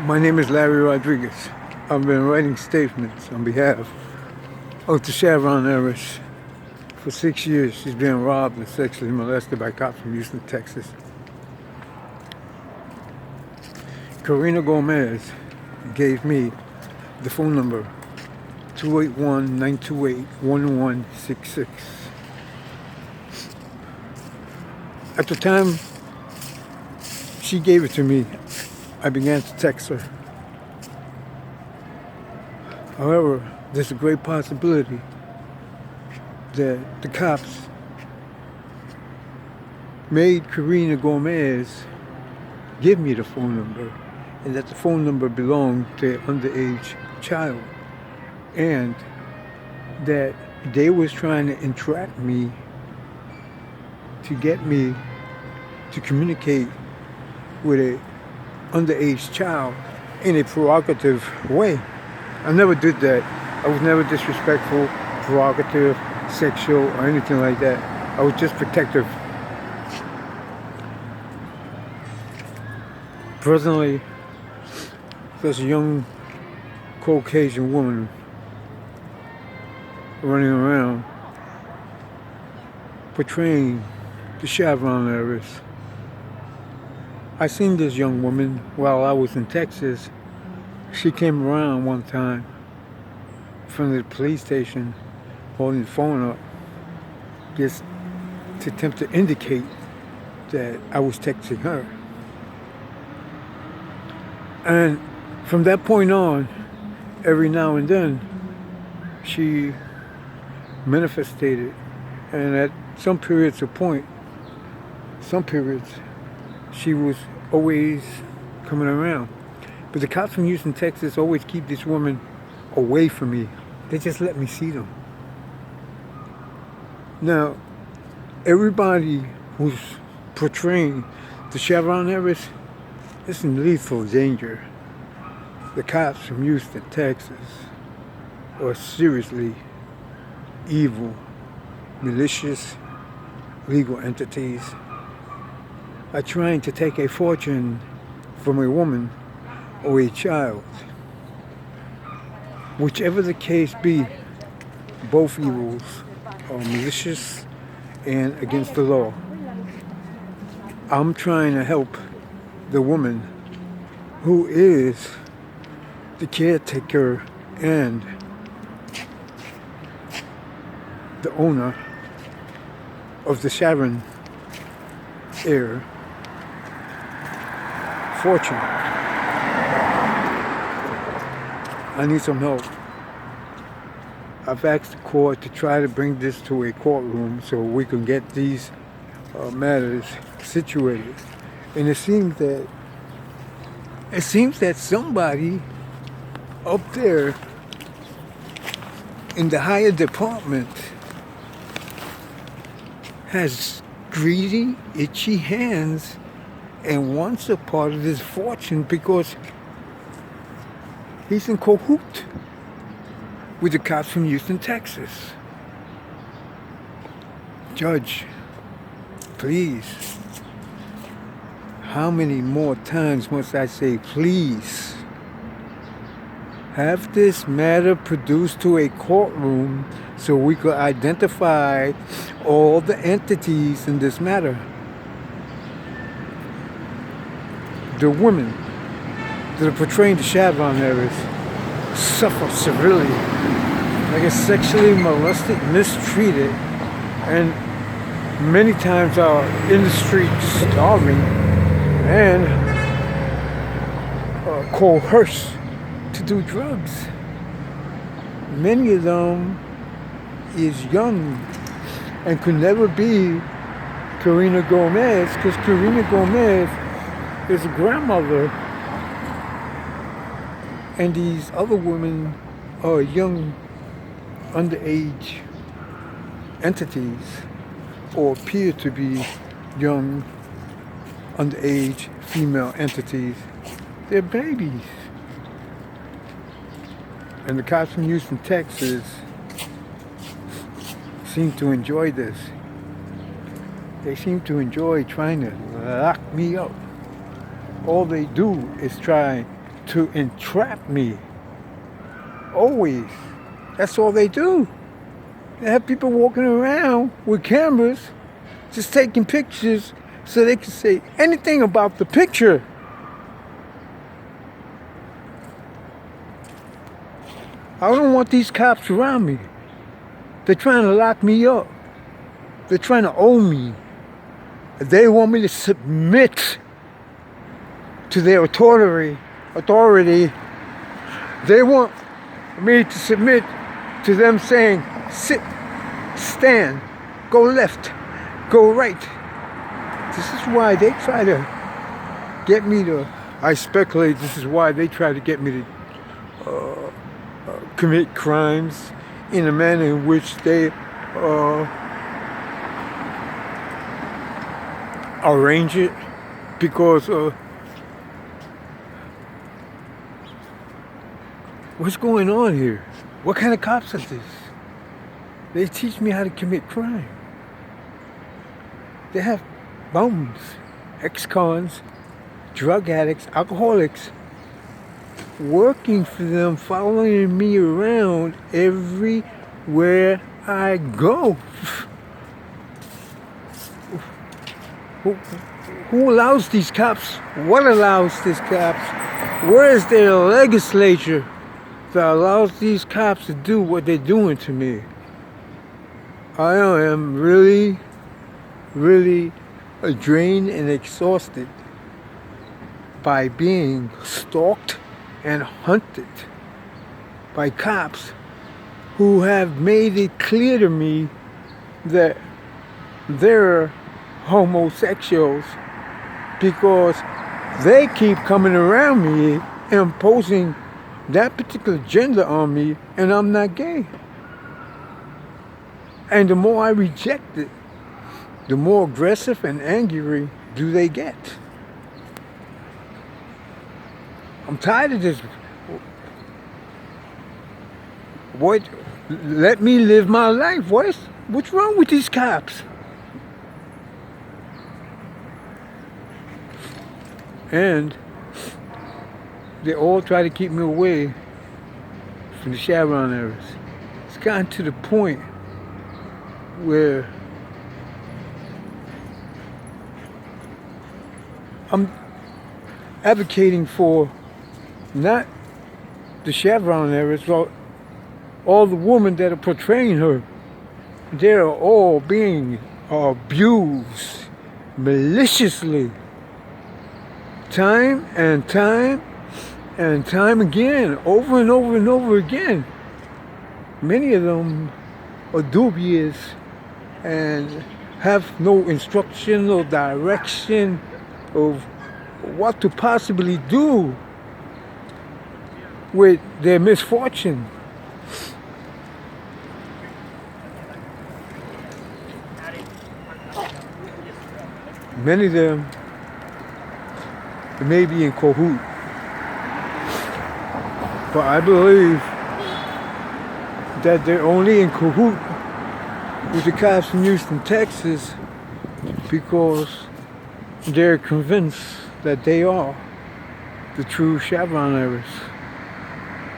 My name is Larry Rodriguez. I've been writing statements on behalf of Tashavon Harris for 6 years. She's been robbed and sexually molested by cops from Houston, Texas. Karina Gomez gave me the phone number 281-928-1166. At the time she gave it to me, I began to text her. However, there's a great possibility that the cops made Karina Gomez give me the phone number, and that the phone number belonged to an underage child, and that they was trying to entrap me to get me to communicate with a underage child in a provocative way. I never did that. I was never disrespectful, provocative, sexual, or anything like that. I was just protective. Presently, there's a young Caucasian woman running around portraying the Chevron Harris. I seen this young woman while I was in Texas. She came around one time from the police station holding the phone up just to attempt to indicate that I was texting her. And from that point on, every now and then, she manifested, and at some periods, she was always coming around. But the cops from Houston, Texas always keep this woman away from me. They just let me see them. Now, everybody who's portraying the Chevron Harris is in lethal danger. The cops from Houston, Texas are seriously evil, malicious, legal entities are trying to take a fortune from a woman or a child. Whichever the case be, both evils are malicious and against the law. I'm trying to help the woman who is the caretaker and the owner of the Sharon Air fortune. I need some help. I've asked the court to try to bring this to a courtroom so we can get these matters situated. And it seems that somebody up there in the higher department has greedy, itchy hands and wants a part of this fortune because he's in cahoot with the cops from Houston, Texas. Judge, please, how many more times must I say please? Have this matter produced to a courtroom so we could identify all the entities in this matter. The women that are portraying the Chevron Harris suffer severely. They get sexually molested, mistreated, and many times are in the streets starving and coerced to do drugs. Many of them is young and could never be Karina Gomez because Karina Gomez is a grandmother and these other women are young underage entities or appear to be young underage female entities. They're babies. And the cops from Houston, Texas seem to enjoy this. They seem to enjoy trying to lock me up. All they do is try to entrap me. Always. That's all they do. They have people walking around with cameras, just taking pictures so they can say anything about the picture. I don't want these cops around me. They're trying to lock me up. They're trying to own me. They want me to submit to their authority. They want me to submit to them saying, sit, stand, go left, go right. This is why they try to get me to, I speculate this is why they try to get me to commit crimes in a manner in which they arrange it, because what's going on here? What kind of cops are this? They teach me how to commit crime. They have bums, ex-cons, drug addicts, alcoholics, working for them, following me around everywhere I go. Who allows these cops? What allows these cops? Where is their legislature that allows these cops to do what they're doing to me? I am really, really drained and exhausted by being stalked and hunted by cops who have made it clear to me that they're homosexuals, because they keep coming around me imposing that particular gender on me, and I'm not gay. And the more I reject it, the more aggressive and angry do they get. I'm tired of this. What? Let me live my life. What's wrong with these cops? And they all try to keep me away from the Chevron areas. It's gotten to the point where I'm advocating for not the Chevron areas, but all the women that are portraying her. They're all being abused maliciously. Time and time and time again, over and over and over again. Many of them are dubious and have no instruction or direction of what to possibly do with their misfortune. Many of them may be in cahoot, but I believe that they're only in cahoot with the cops from Houston, Texas, because they're convinced that they are the true Chevron heirs.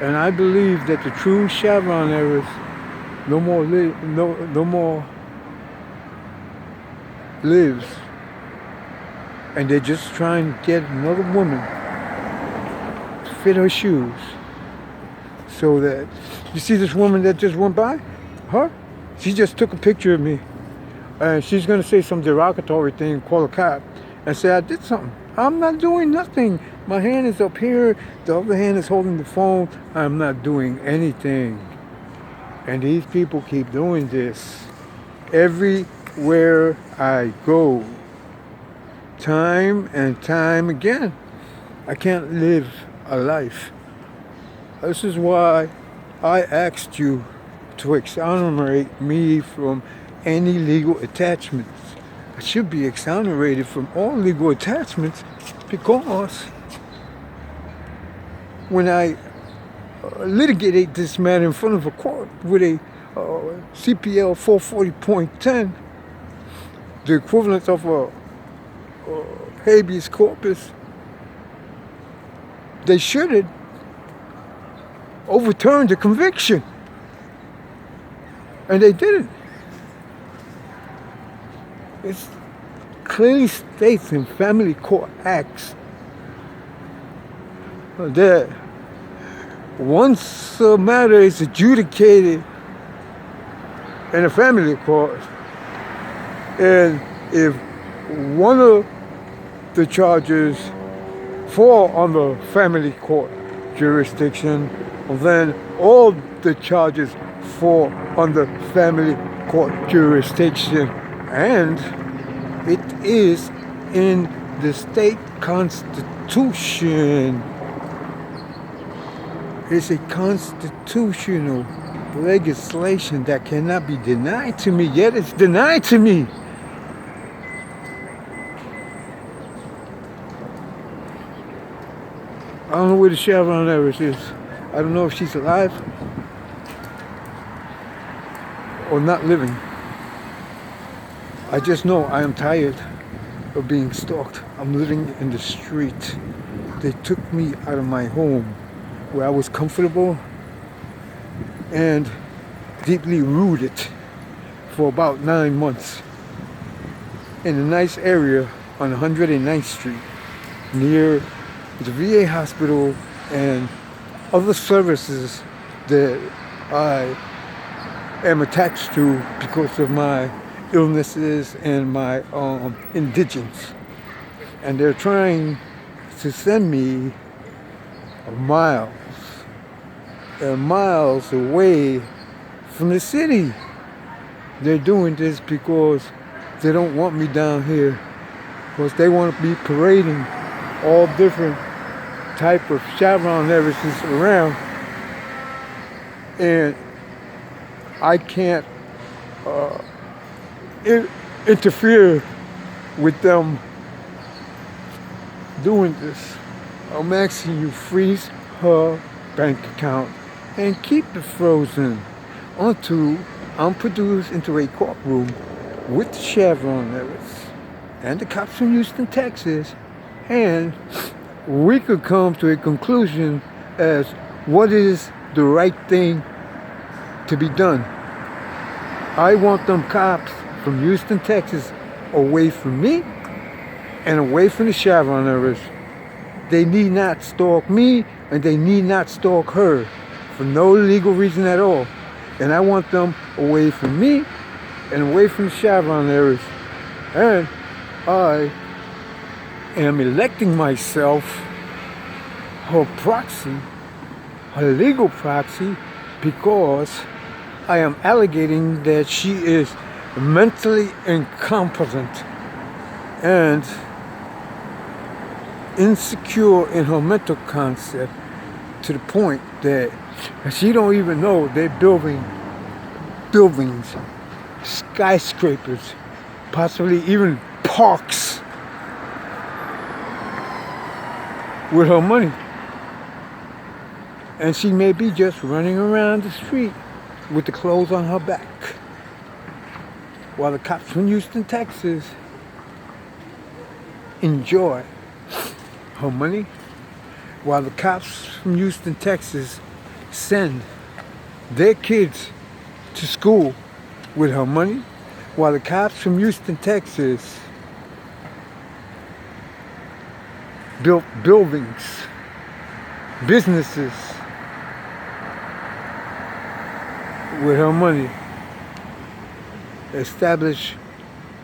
And I believe that the true Chevron heirs no more lives. And they're just trying to get another woman to fit her shoes. So that, you see this woman that just went by? Her? She just took a picture of me. And she's going to say some derogatory thing, call a cop, and say I did something. I'm not doing nothing. My hand is up here. The other hand is holding the phone. I'm not doing anything. And these people keep doing this everywhere I go. Time and time again. I can't live a life. This is why I asked you to exonerate me from any legal attachments. I should be exonerated from all legal attachments, because when I litigate this matter in front of a court with a CPL 440.10, the equivalent of a habeas corpus, they should have overturned the conviction. And they didn't. It clearly states in family court acts that once a matter is adjudicated in a family court, and if one of the charges fall under family court jurisdiction, then all the charges fall under family court jurisdiction, and it is in the state constitution. It's a constitutional legislation that cannot be denied to me, yet it's denied to me. I don't know where the Chevron Everest is. I don't know if she's alive or not living. I just know I am tired of being stalked. I'm living in the street. They took me out of my home where I was comfortable and deeply rooted for about 9 months in a nice area on 109th Street near the VA hospital and other services that I am attached to because of my illnesses and my indigence. And they're trying to send me miles and miles away from the city. They're doing this because they don't want me down here, because they want to be parading all different type of Chevron Everests around, and I can't interfere with them doing this. I'm asking you, freeze her bank account and keep it frozen until I'm produced into a courtroom with the Chevron Everests and the cops from Houston, Texas, and we could come to a conclusion as what is the right thing to be done. I want them cops from Houston, Texas away from me and away from the Chevron Everest. They need not stalk me and they need not stalk her for no legal reason at all. And I want them away from me and away from the Chevron Everest. And I am electing myself her proxy, her legal proxy, because I am alleging that she is mentally incompetent and insecure in her mental concept to the point that she don't even know they're building buildings, skyscrapers, possibly even parks with her money. And she may be just running around the street with the clothes on her back, while the cops from Houston, Texas enjoy her money, while the cops from Houston, Texas send their kids to school with her money, while the cops from Houston, Texas built buildings, businesses with her money, establish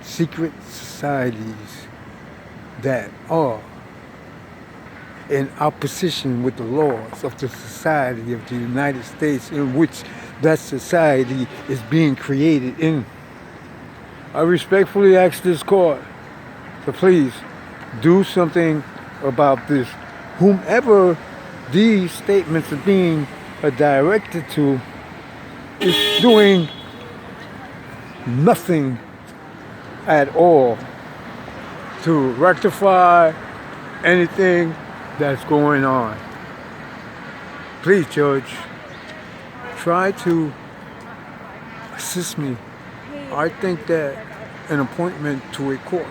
secret societies that are in opposition with the laws of the society of the United States in which that society is being created in. I respectfully ask this court to please do something about this. Whomever these statements are being directed to is doing nothing at all to rectify anything that's going on. Please, Judge, try to assist me. I think that an appointment to a court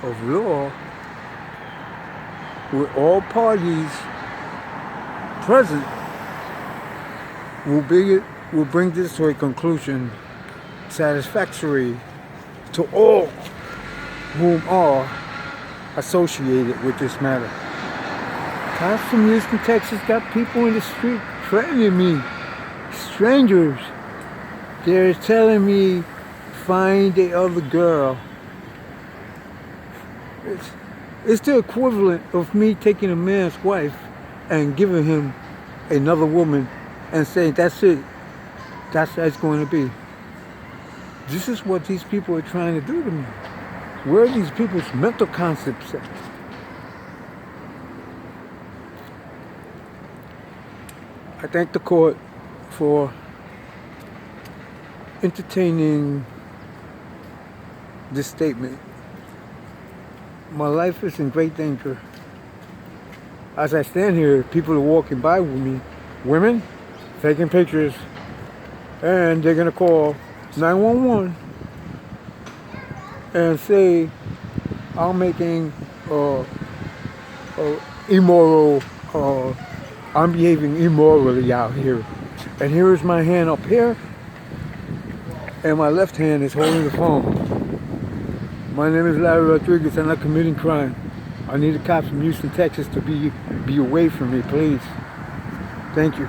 of law with all parties present will bring this to a conclusion satisfactory to all whom are associated with this matter. Cops from Houston, Texas got people in the street threatening me. Strangers. They're telling me, find the other girl. It's the equivalent of me taking a man's wife and giving him another woman and saying, that's it. That's how it's going to be. This is what these people are trying to do to me. Where are these people's mental concepts at? I thank the court for entertaining this statement. My life is in great danger. As I stand here, people are walking by with me, women taking pictures, and they're gonna call 911 and say I'm making immoral, I'm behaving immorally out here. And here is my hand up here, and my left hand is holding the phone. My name is Larry Rodriguez. I'm not committing crime. I need the cops from Houston, Texas to be away from me, please. Thank you.